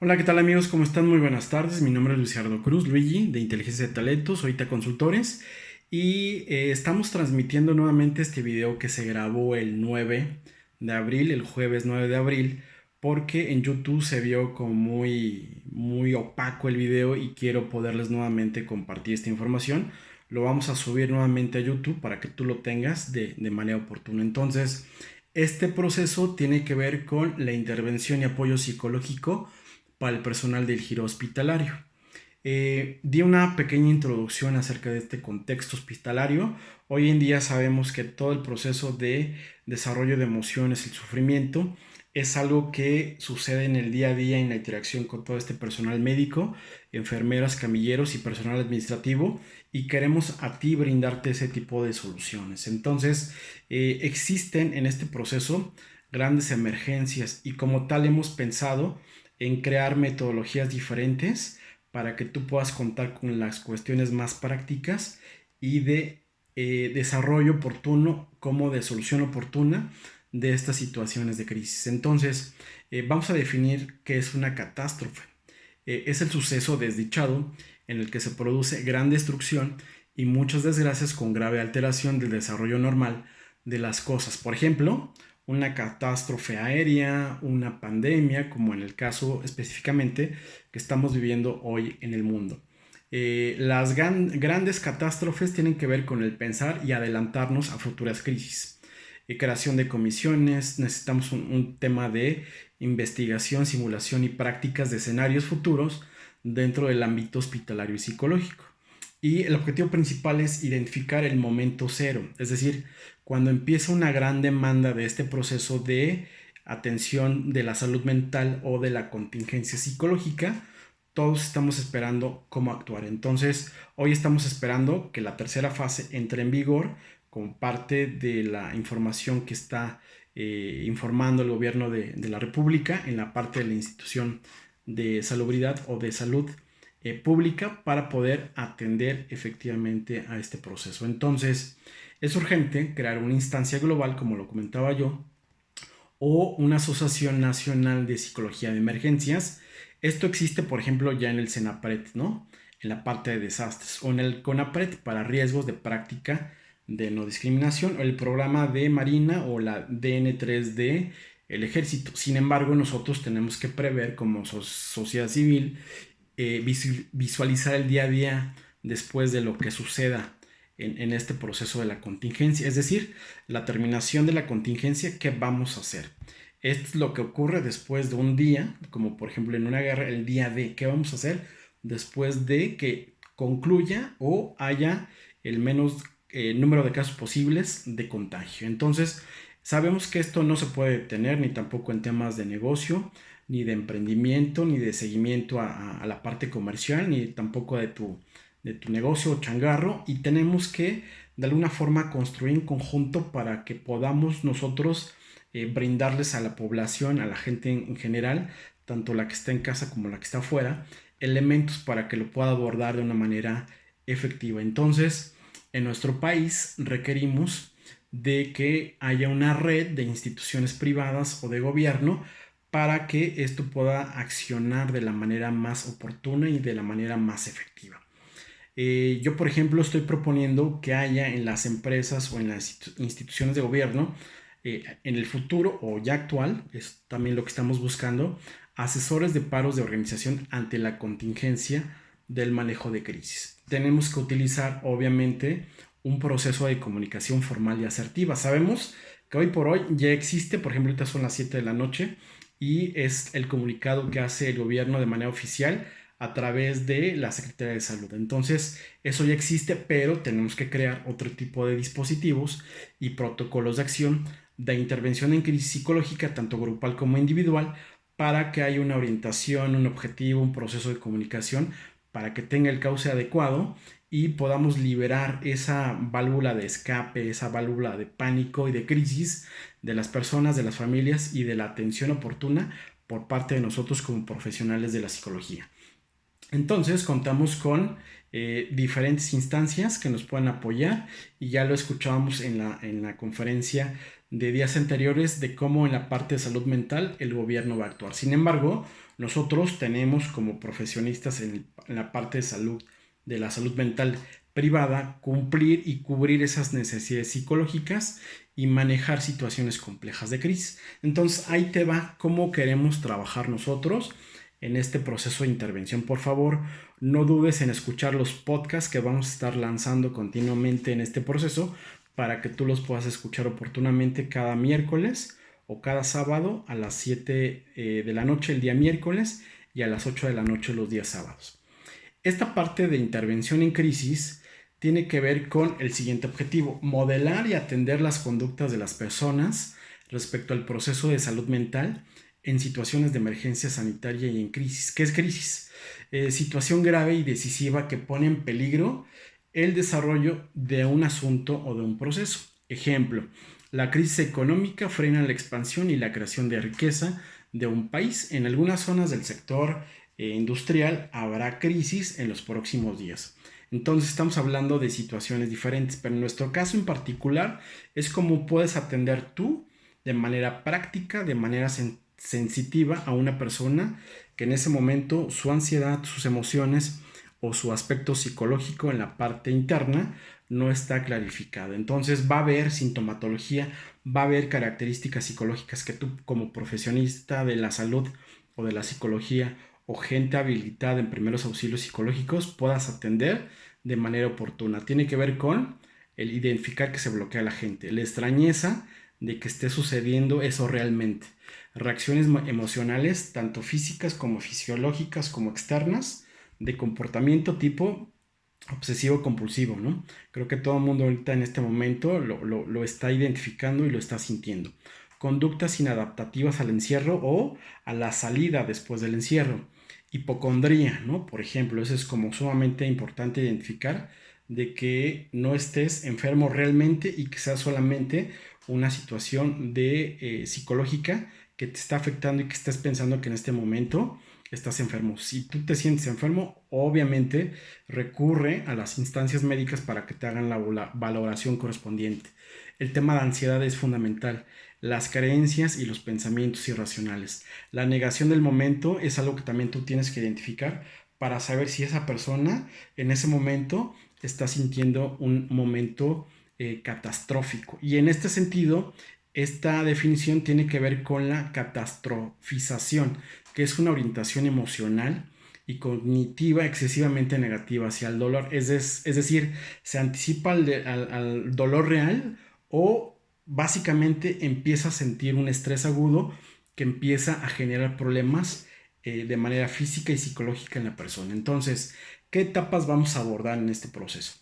Hola, ¿qué tal amigos? ¿Cómo están? Muy buenas tardes. Mi nombre es Luciardo Cruz, Luigi, de Inteligencia de Talentos, ahorita consultores. Y estamos transmitiendo nuevamente este video que se grabó el 9 de abril, el jueves 9 de abril, porque en YouTube se vio como muy opaco el video y quiero poderles nuevamente compartir esta información. Lo vamos a subir nuevamente a YouTube para que tú lo tengas de manera oportuna. Entonces, este proceso tiene que ver con la intervención y apoyo psicológico para el personal del giro hospitalario. Di una pequeña introducción acerca de este contexto hospitalario. Hoy en día sabemos que todo el proceso de desarrollo de emociones, el sufrimiento, es algo que sucede en el día a día en la interacción con todo este personal médico, enfermeras, camilleros y personal administrativo, y queremos a ti brindarte ese tipo de soluciones. Entonces, existen en este proceso grandes emergencias y como tal hemos pensado en crear metodologías diferentes para que tú puedas contar con las cuestiones más prácticas y de desarrollo oportuno como de solución oportuna de estas situaciones de crisis. Entonces, vamos a definir qué es una catástrofe. Es el suceso desdichado en el que se produce gran destrucción y muchas desgracias con grave alteración del desarrollo normal de las cosas. Por ejemplo, una catástrofe aérea, una pandemia, como en el caso específicamente que estamos viviendo hoy en el mundo. Las grandes catástrofes tienen que ver con el pensar y adelantarnos a futuras crisis. Creación de comisiones, necesitamos un tema de investigación, simulación y prácticas de escenarios futuros dentro del ámbito hospitalario y psicológico. Y el objetivo principal es identificar el momento cero, es decir, cuando empieza una gran demanda de este proceso de atención de la salud mental o de la contingencia psicológica, todos estamos esperando cómo actuar. Entonces, hoy estamos esperando que la tercera fase entre en vigor como parte de la información que está informando el gobierno de la República en la parte de la institución de salubridad o de salud pública para poder atender efectivamente a este proceso. Entonces, es urgente crear una instancia global, como lo comentaba yo, o una asociación nacional de psicología de emergencias. Esto existe, por ejemplo, ya en el CENAPRED, ¿no? En la parte de desastres, o en el CONAPRED para riesgos de práctica de no discriminación, o el programa de Marina o la DN3D, el ejército. Sin embargo, nosotros tenemos que prever como sociedad civil visualizar el día a día después de lo que suceda en este proceso de la contingencia, es decir, la terminación de la contingencia, ¿qué vamos a hacer? Esto es lo que ocurre después de un día, como por ejemplo en una guerra, el día de qué vamos a hacer después de que concluya o haya el menos número de casos posibles de contagio. Entonces, sabemos que esto no se puede detener ni tampoco en temas de negocio, ni de emprendimiento, ni de seguimiento a la parte comercial, ni tampoco de tu negocio o changarro. Y tenemos que de alguna forma construir en conjunto para que podamos nosotros brindarles a la población, a la gente en general, tanto la que está en casa como la que está afuera, elementos para que lo pueda abordar de una manera efectiva. Entonces, en nuestro país requerimos de que haya una red de instituciones privadas o de gobierno para que esto pueda accionar de la manera más oportuna y de la manera más efectiva. Yo, por ejemplo, estoy proponiendo que haya en las empresas o en las instituciones de gobierno, en el futuro o ya actual, es también lo que estamos buscando, asesores de paros de organización ante la contingencia del manejo de crisis. Tenemos que utilizar, obviamente, un proceso de comunicación formal y asertiva. Sabemos que hoy por hoy ya existe, por ejemplo, ahorita son las 7 de la noche y es el comunicado que hace el gobierno de manera oficial a través de la Secretaría de Salud. Entonces, eso ya existe, pero tenemos que crear otro tipo de dispositivos y protocolos de acción de intervención en crisis psicológica, tanto grupal como individual, para que haya una orientación, un objetivo, un proceso de comunicación, para que tenga el cauce adecuado y podamos liberar esa válvula de escape, esa válvula de pánico y de crisis de las personas, de las familias y de la atención oportuna por parte de nosotros como profesionales de la psicología. Entonces contamos con diferentes instancias que nos pueden apoyar y ya lo escuchábamos en la conferencia de días anteriores de cómo en la parte de salud mental el gobierno va a actuar. Sin embargo, Nosotros tenemos como profesionistas en la parte de salud, de la salud mental privada, cumplir y cubrir esas necesidades psicológicas y manejar situaciones complejas de crisis. Entonces ahí te va cómo queremos trabajar nosotros en este proceso de intervención. Por favor, no dudes en escuchar los podcasts que vamos a estar lanzando continuamente en este proceso para que tú los puedas escuchar oportunamente cada miércoles o cada sábado a las 7 de la noche el día miércoles y a las 8 de la noche los días sábados. Esta parte de intervención en crisis tiene que ver con el siguiente objetivo: modelar y atender las conductas de las personas respecto al proceso de salud mental en situaciones de emergencia sanitaria y en crisis. ¿Qué es crisis? Situación grave y decisiva que pone en peligro el desarrollo de un asunto o de un proceso. Ejemplo, la crisis económica frena la expansión y la creación de riqueza de un país. En algunas zonas del sector industrial habrá crisis en los próximos días. Entonces estamos hablando de situaciones diferentes, pero en nuestro caso en particular es cómo puedes atender tú de manera práctica, de manera sensitiva a una persona que en ese momento su ansiedad, sus emociones o su aspecto psicológico en la parte interna no está clarificado. Entonces va a haber sintomatología, va a haber características psicológicas que tú como profesionista de la salud o de la psicología o gente habilitada en primeros auxilios psicológicos puedas atender de manera oportuna. Tiene que ver con el identificar que se bloquea a la gente, la extrañeza de que esté sucediendo eso realmente, reacciones emocionales tanto físicas como fisiológicas como externas de comportamiento tipo obsesivo compulsivo, ¿no? Creo que todo el mundo ahorita en este momento lo está identificando y lo está sintiendo. Conductas inadaptativas al encierro o a la salida después del encierro. Hipocondría, ¿no? Por ejemplo, eso es como sumamente importante identificar de que no estés enfermo realmente y que sea solamente una situación de psicológica que te está afectando y que estás pensando que en este momento estás enfermo. Si tú te sientes enfermo, obviamente recurre a las instancias médicas para que te hagan la valoración correspondiente. El tema de ansiedad es fundamental. Las creencias y los pensamientos irracionales. La negación del momento es algo que también tú tienes que identificar para saber si esa persona en ese momento está sintiendo un momento catastrófico. Y en este sentido, esta definición tiene que ver con la catastrofización, que es una orientación emocional y cognitiva excesivamente negativa hacia el dolor. Es decir, se anticipa al dolor real o básicamente empieza a sentir un estrés agudo que empieza a generar problemas de manera física y psicológica en la persona. Entonces, ¿qué etapas vamos a abordar en este proceso?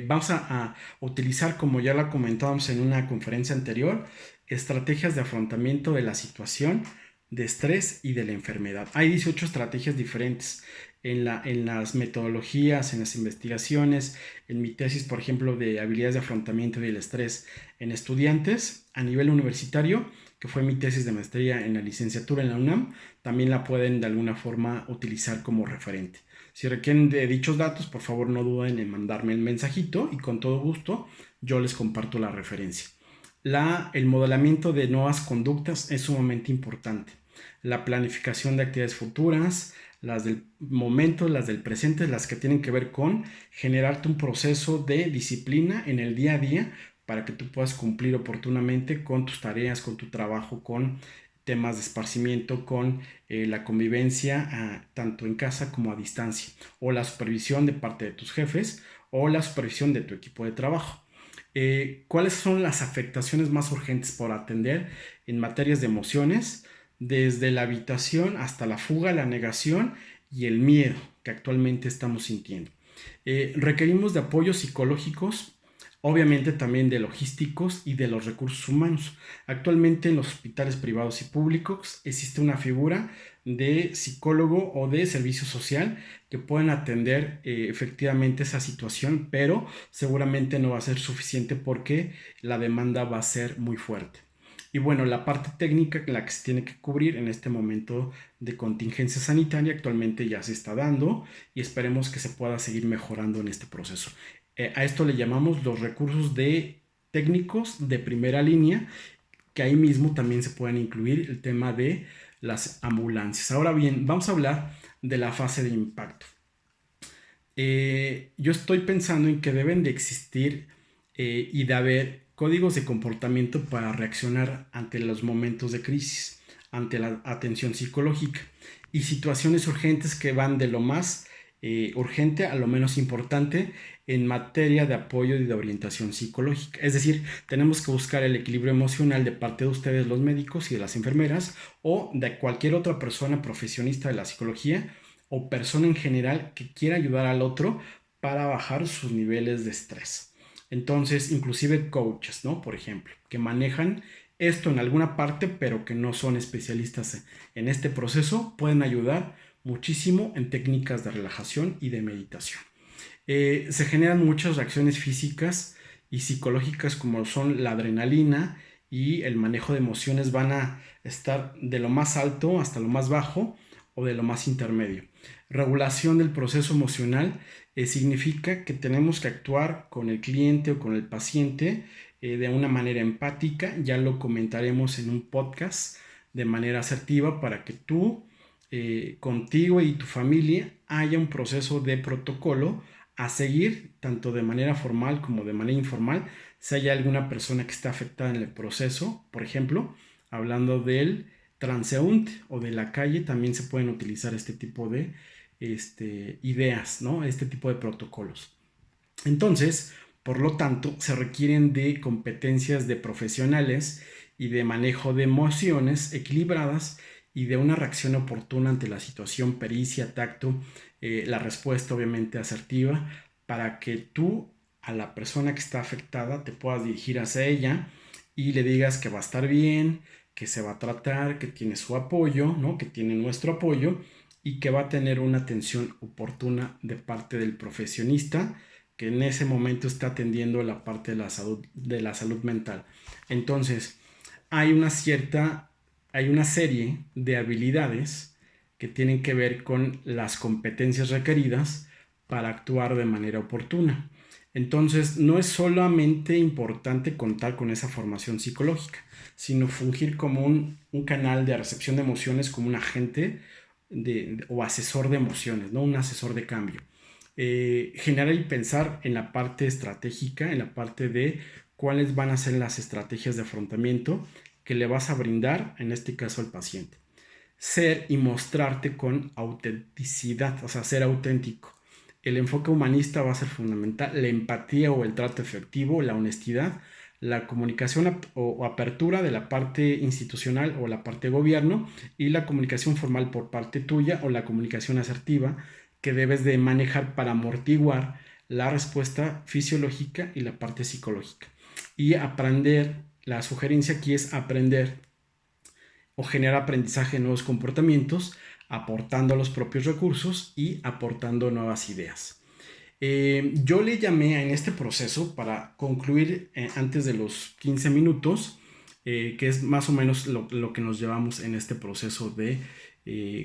Vamos a utilizar, como ya lo comentábamos en una conferencia anterior, estrategias de afrontamiento de la situación de estrés y de la enfermedad. Hay 18 estrategias diferentes en las metodologías, en las investigaciones, en mi tesis, por ejemplo, de habilidades de afrontamiento del estrés en estudiantes a nivel universitario, que fue mi tesis de maestría en la licenciatura en la UNAM, también la pueden de alguna forma utilizar como referente. Si requieren de dichos datos, por favor no duden en mandarme el mensajito y con todo gusto yo les comparto la referencia. El modelamiento de nuevas conductas es sumamente importante. La planificación de actividades futuras, las del momento, las del presente, las que tienen que ver con generarte un proceso de disciplina en el día a día para que tú puedas cumplir oportunamente con tus tareas, con tu trabajo, con temas de esparcimiento, con la convivencia tanto en casa como a distancia, o la supervisión de parte de tus jefes o la supervisión de tu equipo de trabajo. ¿Cuáles son las afectaciones más urgentes por atender en materias de emociones? Desde la habitación hasta la fuga, la negación y el miedo que actualmente estamos sintiendo. Requerimos de apoyos psicológicos, obviamente también de logísticos y de los recursos humanos. Actualmente en los hospitales privados y públicos existe una figura de psicólogo o de servicio social que pueden atender efectivamente esa situación, pero seguramente no va a ser suficiente porque la demanda va a ser muy fuerte. Y bueno, la parte técnica, la que se tiene que cubrir en este momento de contingencia sanitaria, actualmente ya se está dando y esperemos que se pueda seguir mejorando en este proceso. A esto le llamamos los recursos de técnicos de primera línea, que ahí mismo también se pueden incluir el tema de las ambulancias. Ahora bien, vamos a hablar de la fase de impacto. Yo estoy pensando en que deben de existir y de haber códigos de comportamiento para reaccionar ante los momentos de crisis, ante la atención psicológica y situaciones urgentes que van de lo más urgente a lo menos importante en materia de apoyo y de orientación psicológica. Es decir, tenemos que buscar el equilibrio emocional de parte de ustedes, los médicos y de las enfermeras, o de cualquier otra persona profesionista de la psicología o persona en general que quiera ayudar al otro para bajar sus niveles de estrés. Entonces, inclusive coaches, ¿no? Por ejemplo, que manejan esto en alguna parte, pero que no son especialistas en este proceso, pueden ayudar muchísimo en técnicas de relajación y de meditación. Se generan muchas reacciones físicas y psicológicas como son la adrenalina y el manejo de emociones van a estar de lo más alto hasta lo más bajo o de lo más intermedio. Regulación del proceso emocional significa que tenemos que actuar con el cliente o con el paciente de una manera empática. Ya lo comentaremos en un podcast de manera asertiva para que tú, contigo y tu familia haya un proceso de protocolo a seguir tanto de manera formal como de manera informal. Si hay alguna persona que está afectada en el proceso, por ejemplo, hablando del transeúnte o de la calle, también se pueden utilizar este tipo de ideas, ¿no? Este tipo de protocolos. Entonces, por lo tanto, se requieren de competencias de profesionales y de manejo de emociones equilibradas y de una reacción oportuna ante la situación, pericia, tacto, la respuesta obviamente asertiva, para que tú a la persona que está afectada te puedas dirigir hacia ella y le digas que va a estar bien, que se va a tratar, que tiene su apoyo, ¿no? Que tiene nuestro apoyo y que va a tener una atención oportuna de parte del profesionista que en ese momento está atendiendo la parte de la salud mental. Entonces, hay una serie de habilidades que tienen que ver con las competencias requeridas para actuar de manera oportuna. Entonces, no es solamente importante contar con esa formación psicológica, sino fungir como un canal de recepción de emociones, como un agente o asesor de emociones, ¿no? Un asesor de cambio. Generar y pensar en la parte estratégica, en la parte de cuáles van a ser las estrategias de afrontamiento que le vas a brindar, en este caso al paciente. Ser y mostrarte con autenticidad, o sea, ser auténtico. El enfoque humanista va a ser fundamental, la empatía o el trato efectivo, la honestidad, la comunicación o apertura de la parte institucional o la parte gobierno y la comunicación formal por parte tuya o la comunicación asertiva que debes de manejar para amortiguar la respuesta fisiológica y la parte psicológica. Y aprender, la sugerencia aquí es aprender o generar aprendizaje de nuevos comportamientos, aportando los propios recursos y aportando nuevas ideas. Yo le llamé en este proceso, para concluir antes de los 15 minutos, que es más o menos lo que nos llevamos en este proceso de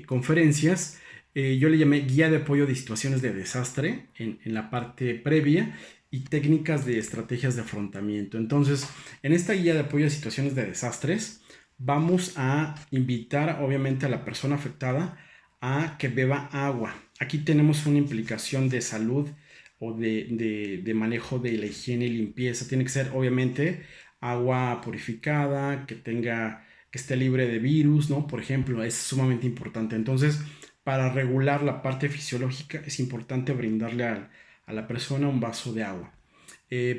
conferencias, yo le llamé guía de apoyo de situaciones de desastre en la parte previa y técnicas de estrategias de afrontamiento. Entonces, en esta guía de apoyo a situaciones de desastres, vamos a invitar obviamente a la persona afectada a que beba agua. Aquí tenemos una implicación de salud o de manejo de la higiene y limpieza. Tiene que ser obviamente agua purificada, que esté libre de virus, ¿no? Por ejemplo, es sumamente importante. Entonces, para regular la parte fisiológica es importante brindarle a la persona un vaso de agua.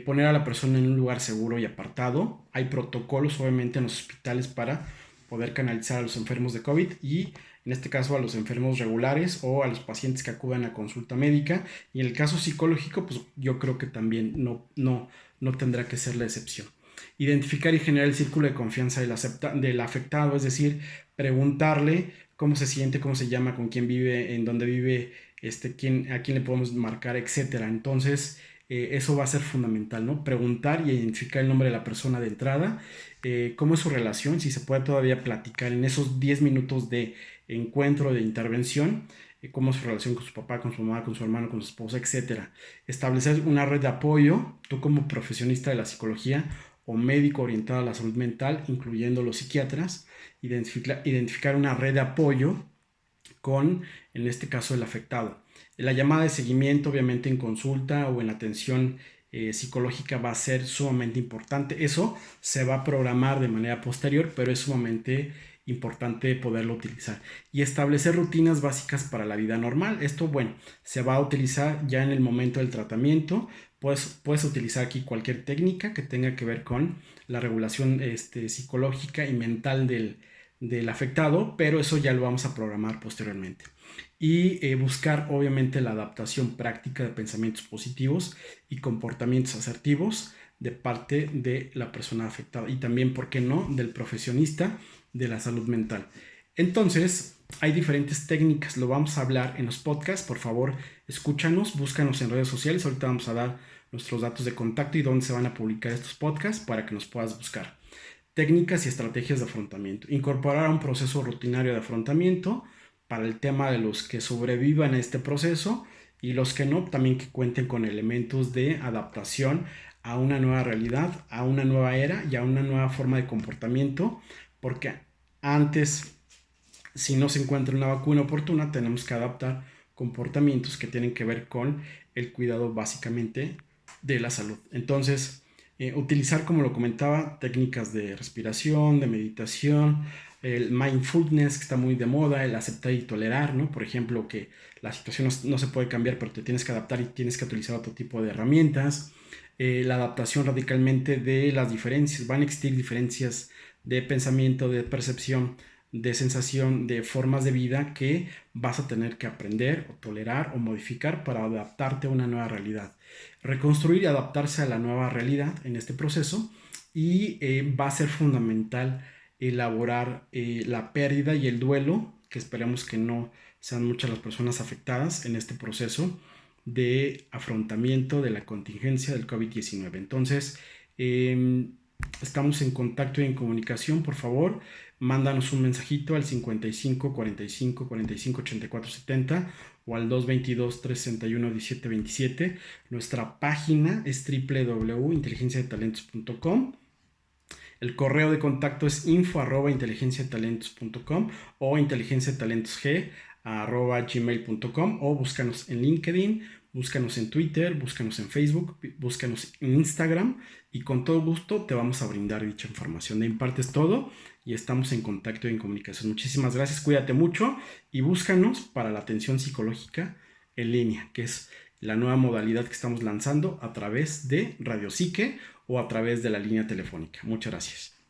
Poner a la persona en un lugar seguro y apartado. Hay protocolos obviamente en los hospitales para poder canalizar a los enfermos de COVID y en este caso a los enfermos regulares o a los pacientes que acudan a consulta médica. Y en el caso psicológico, pues yo creo que también no tendrá que ser la excepción. Identificar y generar el círculo de confianza del afectado, es decir, preguntarle cómo se siente, cómo se llama, con quién vive, en dónde vive, a quién le podemos marcar, etcétera. Entonces, eso va a ser fundamental, ¿no? Preguntar y identificar el nombre de la persona de entrada, cómo es su relación, si se puede todavía platicar en esos 10 minutos de encuentro, de intervención, cómo es su relación con su papá, con su mamá, con su hermano, con su esposa, etcétera. Establecer una red de apoyo, tú como profesionista de la psicología o médico orientado a la salud mental, incluyendo los psiquiatras, identificar una red de apoyo con, en este caso, el afectado. La llamada de seguimiento, obviamente en consulta o en atención psicológica, va a ser sumamente importante. Eso se va a programar de manera posterior, pero es sumamente importante poderlo utilizar. Y establecer rutinas básicas para la vida normal. Esto, bueno, se va a utilizar ya en el momento del tratamiento. Puedes utilizar aquí cualquier técnica que tenga que ver con la regulación psicológica y mental del afectado, pero eso ya lo vamos a programar posteriormente. Y buscar obviamente la adaptación práctica de pensamientos positivos y comportamientos asertivos de parte de la persona afectada y también, ¿por qué no?, del profesionista de la salud mental. Entonces, hay diferentes técnicas, lo vamos a hablar en los podcasts. Por favor, escúchanos, búscanos en redes sociales. Ahorita vamos a dar nuestros datos de contacto y dónde se van a publicar estos podcasts para que nos puedas buscar. Técnicas y estrategias de afrontamiento. Incorporar un proceso rutinario de afrontamiento para el tema de los que sobrevivan a este proceso y los que no, también que cuenten con elementos de adaptación a una nueva realidad, a una nueva era y a una nueva forma de comportamiento, porque antes, si no se encuentra una vacuna oportuna, tenemos que adaptar comportamientos que tienen que ver con el cuidado básicamente de la salud. Entonces, utilizar, como lo comentaba, técnicas de respiración, de meditación, el mindfulness, que está muy de moda, el aceptar y tolerar, ¿no? Por ejemplo, que la situación no se puede cambiar, pero te tienes que adaptar y tienes que utilizar otro tipo de herramientas. La adaptación radicalmente de las diferencias. Van a existir diferencias de pensamiento, de percepción, de sensación, de formas de vida que vas a tener que aprender o tolerar o modificar para adaptarte a una nueva realidad. Reconstruir y adaptarse a la nueva realidad en este proceso, y va a ser fundamental elaborar la pérdida y el duelo, que esperemos que no sean muchas las personas afectadas en este proceso de afrontamiento de la contingencia del COVID-19. Entonces, estamos en contacto y en comunicación. Por favor, mándanos un mensajito al 55 45 45 84 70 o al 222 361 17 27. Nuestra página es www.inteligenciadetalentos.com. El correo de contacto es info@inteligenciadetalentos.com o inteligenciatalentosg@gmail.com, o búscanos en LinkedIn, búscanos en Twitter, búscanos en Facebook, búscanos en Instagram, y con todo gusto te vamos a brindar dicha información. De Impartes todo y estamos en contacto y en comunicación. Muchísimas gracias, cuídate mucho y búscanos para la atención psicológica en línea, que es la nueva modalidad que estamos lanzando a través de Radio Psique o a través de la línea telefónica. Muchas gracias.